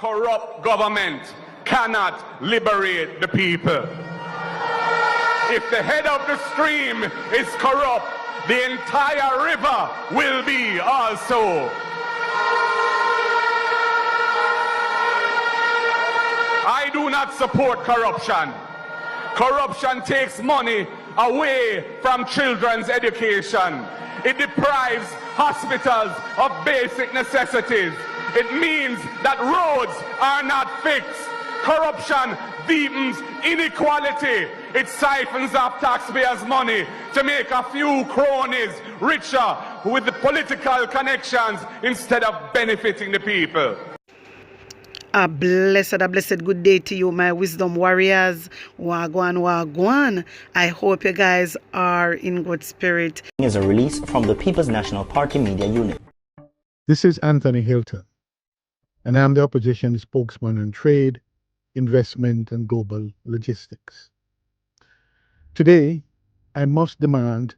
corrupt government cannot liberate the people. If the head of the stream is corrupt, the entire river will be also. I do not support corruption. Corruption takes money away from children's education. It deprives hospitals of basic necessities. It means that roads are not fixed. Corruption deepens inequality. It siphons off taxpayers' money to make a few cronies richer with the political connections instead of benefiting the people. A blessed good day to you, my wisdom warriors. Wagwan, wagwan. I hope you guys are in good spirit. Is a release from the People's National Party Media Unit. This is Anthony Hilton, and I'm the opposition spokesman on trade, investment, and global logistics. Today, I must demand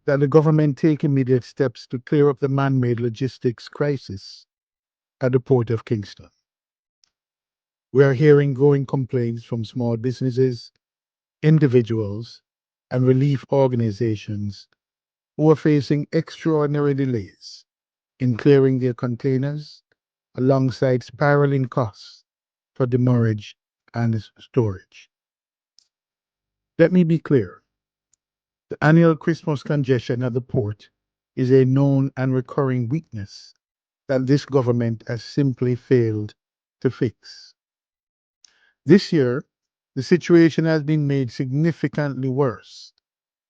that the government take immediate steps to clear up the man-made logistics crisis at the port of Kingston. We are hearing growing complaints from small businesses, individuals, and relief organizations who are facing extraordinary delays in clearing their containers alongside spiraling costs for demurrage and storage. Let me be clear. The annual Christmas congestion at the port is a known and recurring weakness that this government has simply failed to fix. This year, the situation has been made significantly worse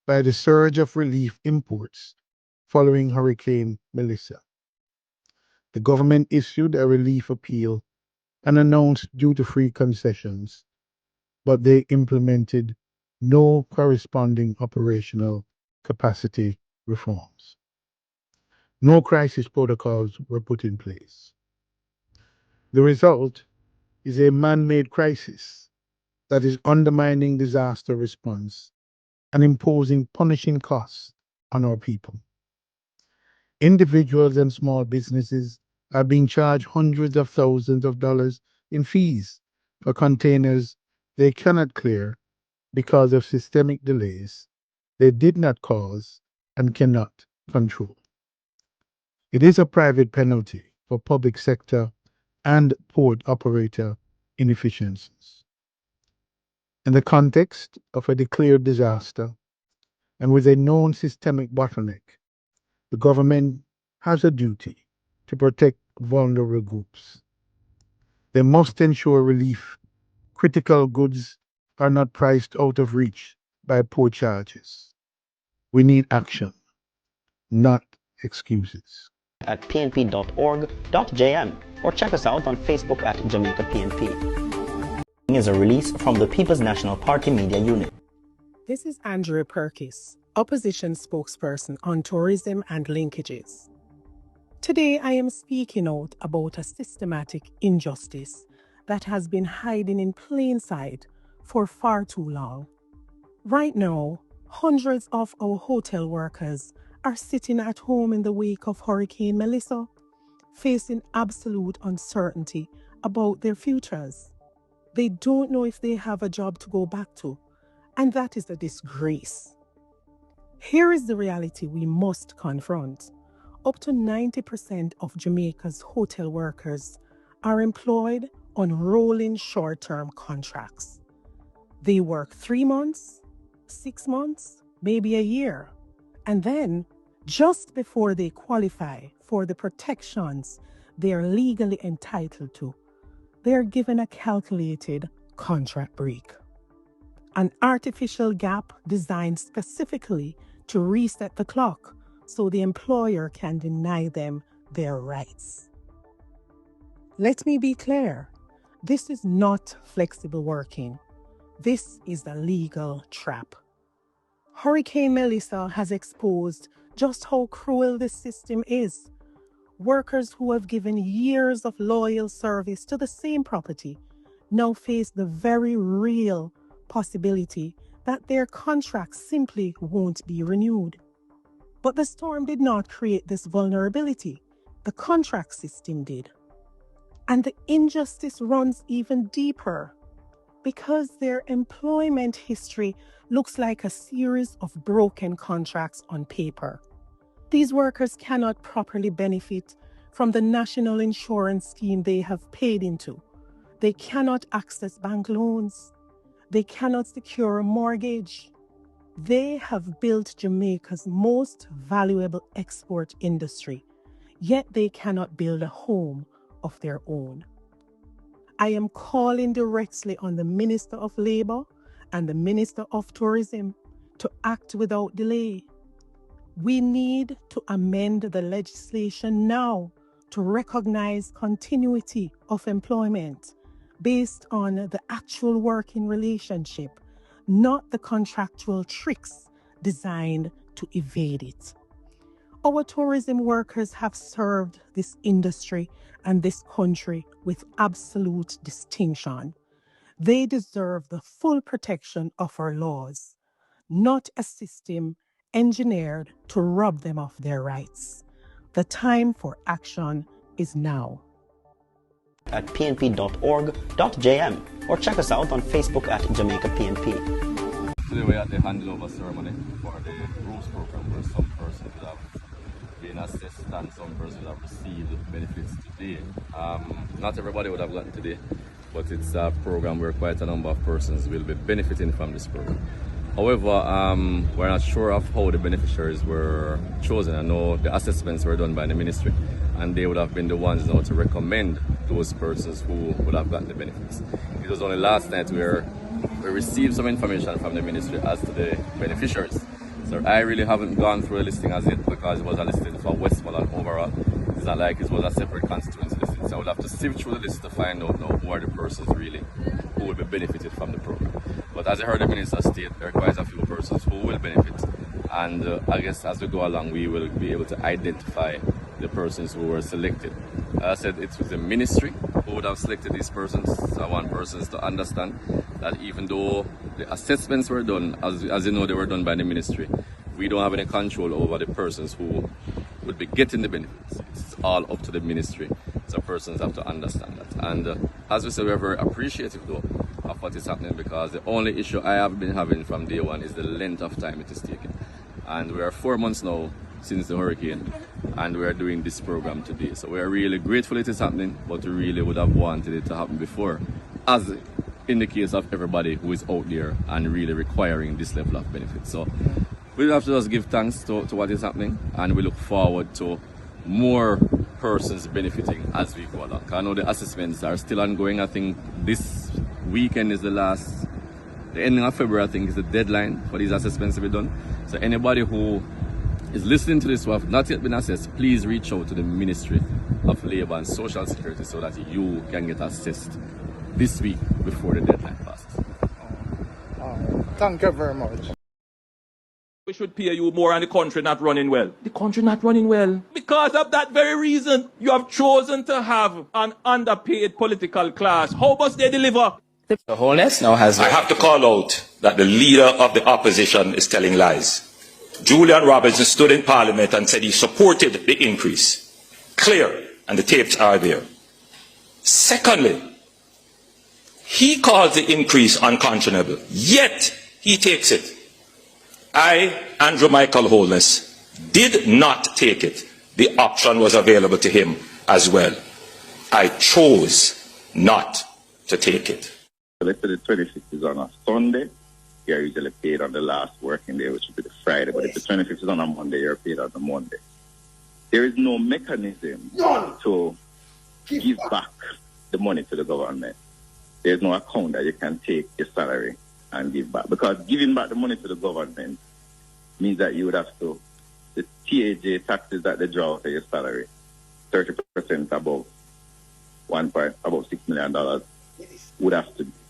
by the surge of relief imports following Hurricane Melissa. The government issued a relief appeal and announced duty-free concessions, but they implemented no corresponding operational capacity reforms. No crisis protocols were put in place. The result is a man-made crisis that is undermining disaster response and imposing punishing costs on our people. Individuals and small businesses are being charged hundreds of thousands of dollars in fees for containers they cannot clear because of systemic delays they did not cause and cannot control. It is a private penalty for public sector and port operator inefficiencies. In the context of a declared disaster and with a known systemic bottleneck, the government has a duty to protect vulnerable groups. They must ensure relief. Critical goods are not priced out of reach by poor charges. We need action, not excuses. At pnp.org.jm or check us out on Facebook at Jamaica PNP. Is a release from the People's National Party Media Unit. This is Andrea Perkis, opposition spokesperson on tourism and linkages. Today I am speaking out about a systematic injustice that has been hiding in plain sight for far too long. Right now, hundreds of our hotel workers are sitting at home in the wake of Hurricane Melissa, facing absolute uncertainty about their futures. They don't know if they have a job to go back to, and that is a disgrace. Here is the reality we must confront. Up to 90% of Jamaica's hotel workers are employed on rolling short-term contracts. They work 3 months, 6 months, maybe a year, and then just before they qualify for the protections they are legally entitled to, they are given a calculated contract break. An artificial gap designed specifically to reset the clock so the employer can deny them their rights. Let me be clear, this is not flexible working. This is a legal trap. Hurricane Melissa has exposed just how cruel this system is. Workers who have given years of loyal service to the same property now face the very real possibility that their contracts simply won't be renewed. But the storm did not create this vulnerability. The contract system did. And the injustice runs even deeper because their employment history looks like a series of broken contracts on paper. These workers cannot properly benefit from the national insurance scheme they have paid into. They cannot access bank loans. They cannot secure a mortgage. They have built Jamaica's most valuable export industry, yet they cannot build a home of their own. I am calling directly on the Minister of Labour and the Minister of Tourism to act without delay. We need to amend the legislation now to recognize continuity of employment based on the actual working relationship, not the contractual tricks designed to evade it. Our tourism workers have served this industry and this country with absolute distinction. They deserve the full protection of our laws, not a system engineered to rob them of their rights. The time for action is now. At pnp.org.jm or check us out on Facebook at Jamaica PNP. Today we had the handover ceremony for the rules program where some persons have been assessed and some persons have received benefits today. Not everybody would have gotten today, but it's a program where quite a number of persons will be benefiting from this program. However, we're not sure of how the beneficiaries were chosen. I know the assessments were done by the ministry, and they would have been the ones now to recommend those persons who would have gotten the benefits. It was only last night where we received some information from the ministry as to the beneficiaries. So I really haven't gone through the listing as yet because it was a listing for Westmoreland overall. It's not like it was a separate constituency listing. So I would have to sift through the list to find out now who are the persons really who will be benefited from the program. But as I heard the minister state, there are quite a few persons who will benefit. And I guess as we go along, we will be able to identify the persons who were selected. As I said, it was the ministry who would have selected these persons. So I want persons to understand that even though the assessments were done, as you know, they were done by the ministry, we don't have any control over the persons who would be getting the benefits. It's all up to the ministry. So persons have to understand that. And as we say, we're very appreciative though of what is happening, because the only issue I have been having from day one is the length of time it is taking. And we are 4 months now since the hurricane, and we are doing this program today. So we are really grateful it is happening, but we really would have wanted it to happen before, as in the case of everybody who is out there and really requiring this level of benefit. So we have to just give thanks to what is happening, and we look forward to more persons benefiting as we go along. I know the assessments are still ongoing. I think this weekend is the ending of February, I think, is the deadline for these assessments to be done. So anybody who is listening to this who have not yet been assessed, please reach out to the Ministry of Labour and Social Security so that you can get assessed this week before the deadline passes. Thank you very much. We should pay you more and the country not running well. The country not running well. Because of that very reason, you have chosen to have an underpaid political class. How must they deliver? The Wholeness now has... I have to call out that the leader of the opposition is telling lies. Julian Robinson stood in Parliament and said he supported the increase. Clear, and the tapes are there. Secondly, he calls the increase unconscionable, yet he takes it. I, Andrew Michael Holness, did not take it. The option was available to him as well. I chose not to take it. Let's say the 26th is on a Sunday, you're usually paid on the last working day, which would be the Friday. But if the 25th is on a Monday, you're paid on the Monday. There is no mechanism to give back the money to the government. There's no account that you can take your salary and give back. Because giving back the money to the government means that you would have to, the TAJ taxes that they draw for your salary, 30% above about $6 million,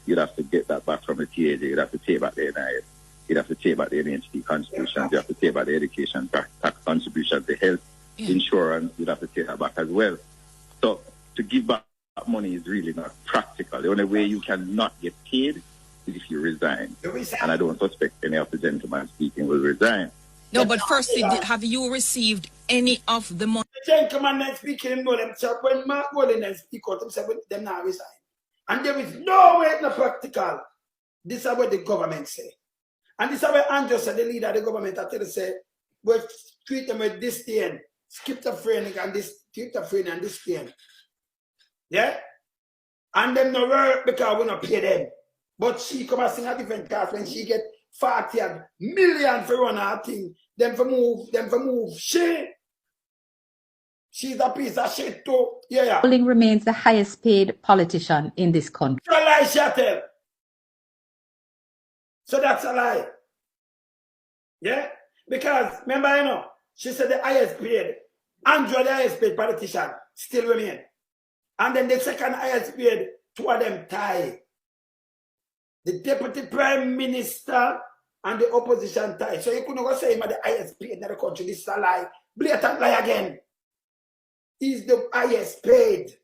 you'd have to get that back from the TAJ. You'd have to take back the NIS. You'd have to take back the NHT contributions. You have to take back the education tax contributions, the health insurance. You'd have to take that back as well. So to give back money is really not practical. The only way you cannot get paid is if you resign. And I don't suspect any of the gentlemen speaking will resign. No, but firstly, have you received any of the money? gentleman then speaking, him know themselves. When Mark Golden then speak out, himself, them now resign. And there is no way in the practical. This is what the government say. And this is what Andrew said, the leader of the government, I tell you, say, we treat them with this thing, schizophrenic and this, schizophrenic and this thing. Yeah? And them no work because we not pay them. But she come and sing a different class when she get 40 million for run her thing. Them for move. She's a piece of shit too. Yeah. Bowling remains the highest paid politician in this country. It's a lie, Shatel. So that's a lie. Yeah? Because, remember, you know, she said the highest paid, Andrew, the highest paid politician, still remain. And then the second highest paid, two of them tie. The deputy prime minister and the opposition tie. So you couldn't go say him at the highest paid in the country. This is a lie. Blatant lie again. He's the highest paid.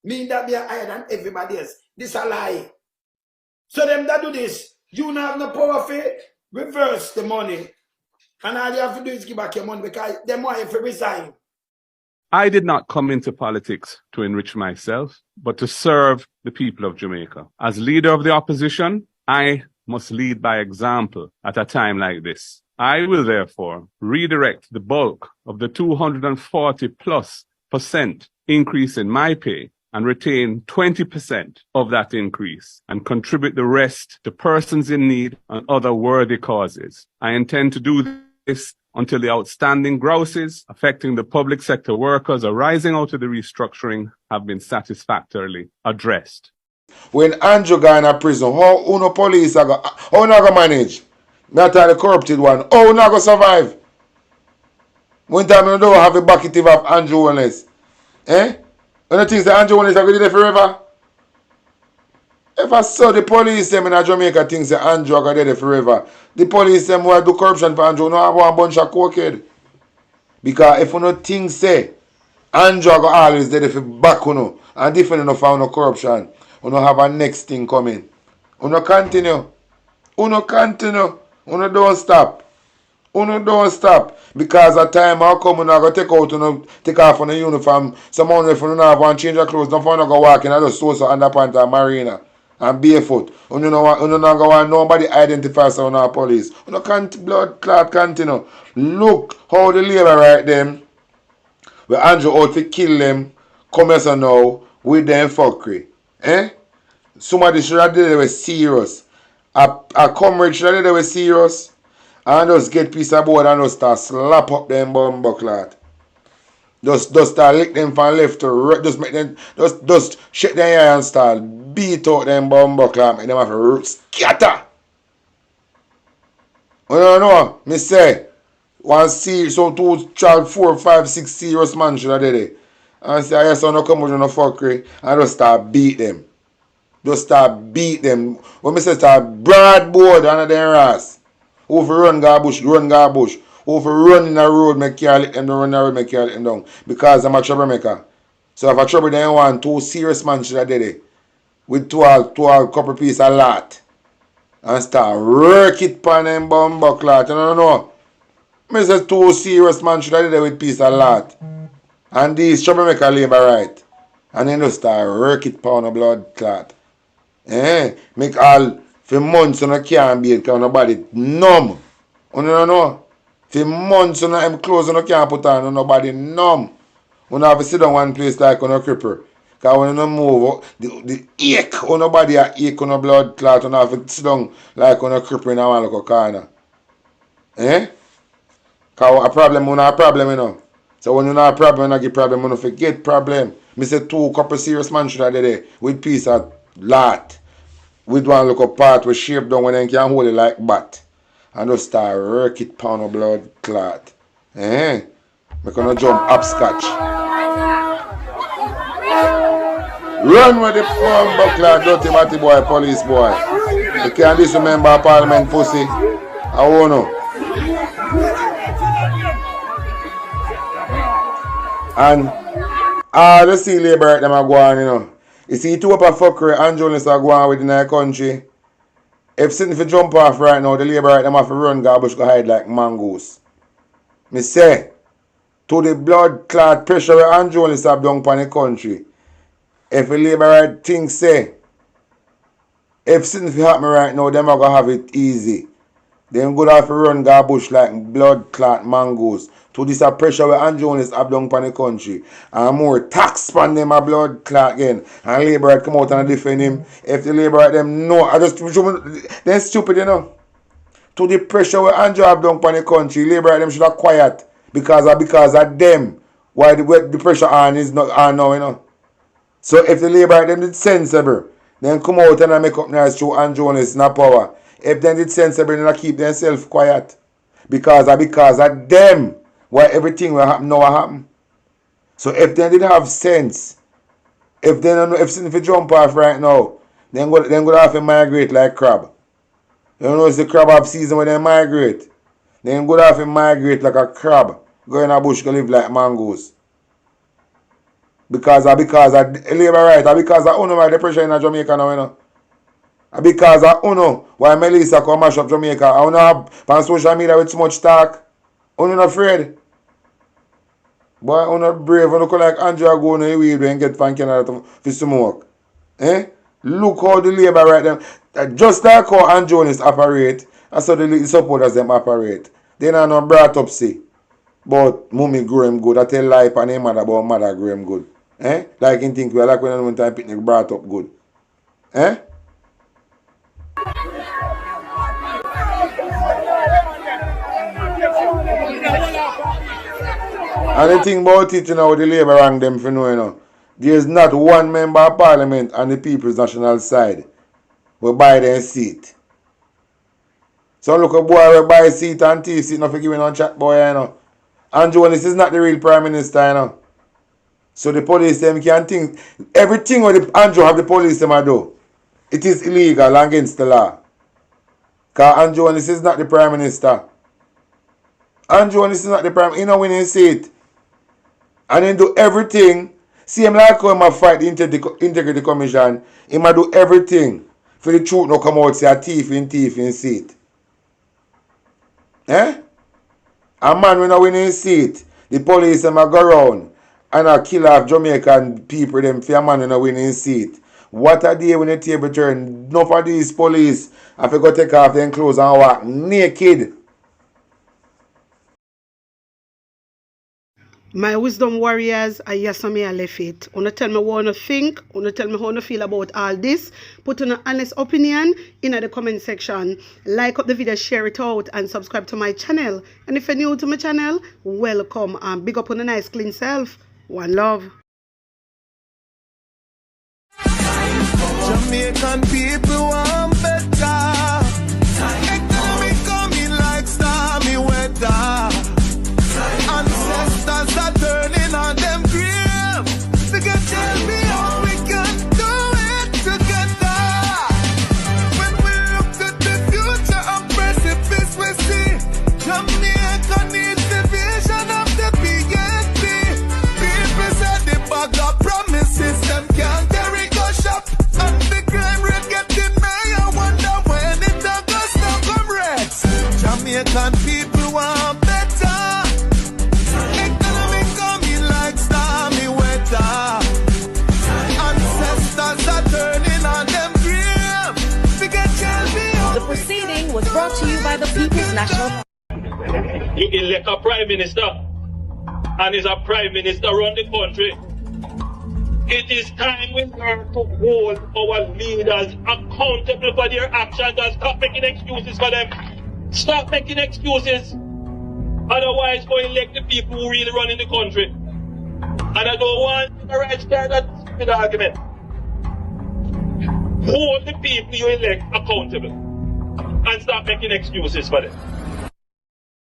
Mean that they are higher than everybody else. This is a lie. So them that do this, you don't have no power for reverse the money. And all you have to do is give back your money because them want you to resign. I did not come into politics to enrich myself, but to serve the people of Jamaica. As leader of the opposition, I must lead by example at a time like this. I will therefore redirect the bulk of the 240+% increase in my pay and retain 20% of that increase and contribute the rest to persons in need and other worthy causes. I intend to do this until the outstanding grosses affecting the public sector workers arising out of the restructuring have been satisfactorily addressed. When Andrew got in prison, how uno police are go, how not go manage? Not the corrupted one. How not go survive? When time you don't have a bucket of Andrew Wellness. Eh? When you think that Andrew Wellness are going to be there forever? If I saw the police them in Jamaica thinks that Andrew are going to be there forever, the police them who do corruption for Andrew no have one bunch of cokehead. Because if you no think say Andrew are always there for back and defend no for no corruption, you no have a next thing coming. You no continue. You don't stop. Don't stop. Because at time will come, you go take off on the uniform. Someone if you have one change of clothes, don't find go walking and just so underpants and marina and barefoot. You not go want nobody identify someone or police. You can't blood clot continue. Look how the labor right them. Where Andrew out to kill them, come here now with them fuckery. Eh? Somebody should have did it with serious. A comrade should have did it with serious. And just get piece of board and just start slap up them bumbo clot. Just start lick them from left to right. Just make them just shake their eye and start beat out them bumbo clot. Make them have to scatter. You know, me say one serious, so 2, 3, 4, 5, 6 serious man should have did it. And say, I saw no come with no fuckery and just start beat them. Just start beat them. When me say start broadboard under their ass. Who for run garbage. Who for run in the road, make care let them down, run in the road, make care let them down. Because I'm a troublemaker. So if I trouble them one, 2 serious man should have did it. With two couple piece a lot. And start work it pan them bumbo clot. You know. Me say 2 serious man should have did it with piece a lot. And these troublemaker labor right. And then just start work it pan a blood clot. Make all for months on a can't be because nobody numb. You know? For months on them clothes on a can't put on and nobody numb. You have to sit down one place like on a cripper. Because when you move, the ache on nobody a ache on a blood clot, you have to sit down like on a cripper in a one little corner. Because a problem, you have a problem, you know. So when you have a problem, you get problem, you don't forget problem. Me say 2 couple serious man should have did it with piece of lot. With one look up part we shape down when they can hold it like bat. And just start work it pound of blood clot. We're gonna jump upscotch. Run with the phone buckler, dirty matty boy, police boy. You can't disremember parliament pussy. I won't know. And all the sea labor them are going, you know. You see, 2 up a fuckery and journalists are going within the country. If sitting for jump off right now, the labor right them have to run garbage go hide like mangoes. Me say, to the blood clot pressure where Andrew only have down upon the country. If the Labour right thing say, if something happen right now, them are going to have it easy. Them good have to run garbage like blood clot mangoes. To this a pressure where Andrew only have down upon the country. And more tax upon them a blood clot again. And Labour right come out and defend him. If the Labour right them know, they're stupid, you know. To the pressure where Andrew have down upon the country, Labour right them should have quiet. Because of them. Why the pressure on is not on now, you know. So if the Labour right them did sensible, then come out and make up nice through Andrew only is not power. If they did sensible, then keep themselves quiet. Because of them, why everything will happen now will happen. So if they did have sense, if they jump off right now, then go have to migrate like crab. You know it's the crab up season when they migrate. Then go have to migrate like a crab. Go in a bush go live like mangoes. Because of Labour right, because of Uno the pressure in Jamaica now, you know. Because of Uno, why Melissa come mash up Jamaica. I don't have on social media with so much talk. Uno not afraid. Boy, Uno brave, Uno come like Andrew go on the weed and get from Canada to smoke. Eh? Look how the Labour right them. Just like how Andrew is operate, and so the supporters them operate. They are not brought up see. But mommy grow him good. I tell life and him mother about mother grow him good. Eh? Like in think we like when one time picnic brought up good. Eh? And the thing about it, you know, the Labour rang them for know, you know. There is not one member of Parliament on the People's National side will buy their seat. So look a boy will buy seat and thief seat, not for giving on chat boy, you know. Andrew, this is not the real Prime Minister, you know. So the police them can think everything what Andrew have the police them do. It is illegal and against the law. Because Andrew this is not the Prime Minister. Andrew this is not the Prime Minister. He not winning seat. And then do everything. See him like how he fight the Integrity Commission. He might do everything for the truth not come out say a thief in seat. Eh? A man when I win his seat, the police them a go around and a kill off Jamaican people them for a man when I win his seat. What a day when the table turn. Enough of these police have to go take off their clothes and walk naked. My wisdom warriors, I Jesam I left it. Wanna tell me what you think? Wanna tell me how you feel about all this? Put an honest opinion in the comment section. Like up the video, share it out, and subscribe to my channel. And if you're new to my channel, welcome and big up on a nice clean self. One love. Jamaican people want better. Economy coming like stormy weather. Ancestors are turning on them grave. They can tell me how we can do it together. When we look at the future of precipice, we see Jamaica needs the vision of the PNP. People said the bag of promises them can't carry go shop. And the crime rate getting high. I wonder when it does stop comrades. Jamaican people want better. The proceeding was brought to you by the People's National. You elect a prime minister, and is a prime minister run the country. It is time we learn to hold our leaders accountable for their actions and stop making excuses for them. Stop making excuses. Otherwise, go elect the people who really run in the country. And I don't want the right stand that stupid argument. Hold the people you elect accountable and stop making excuses for them.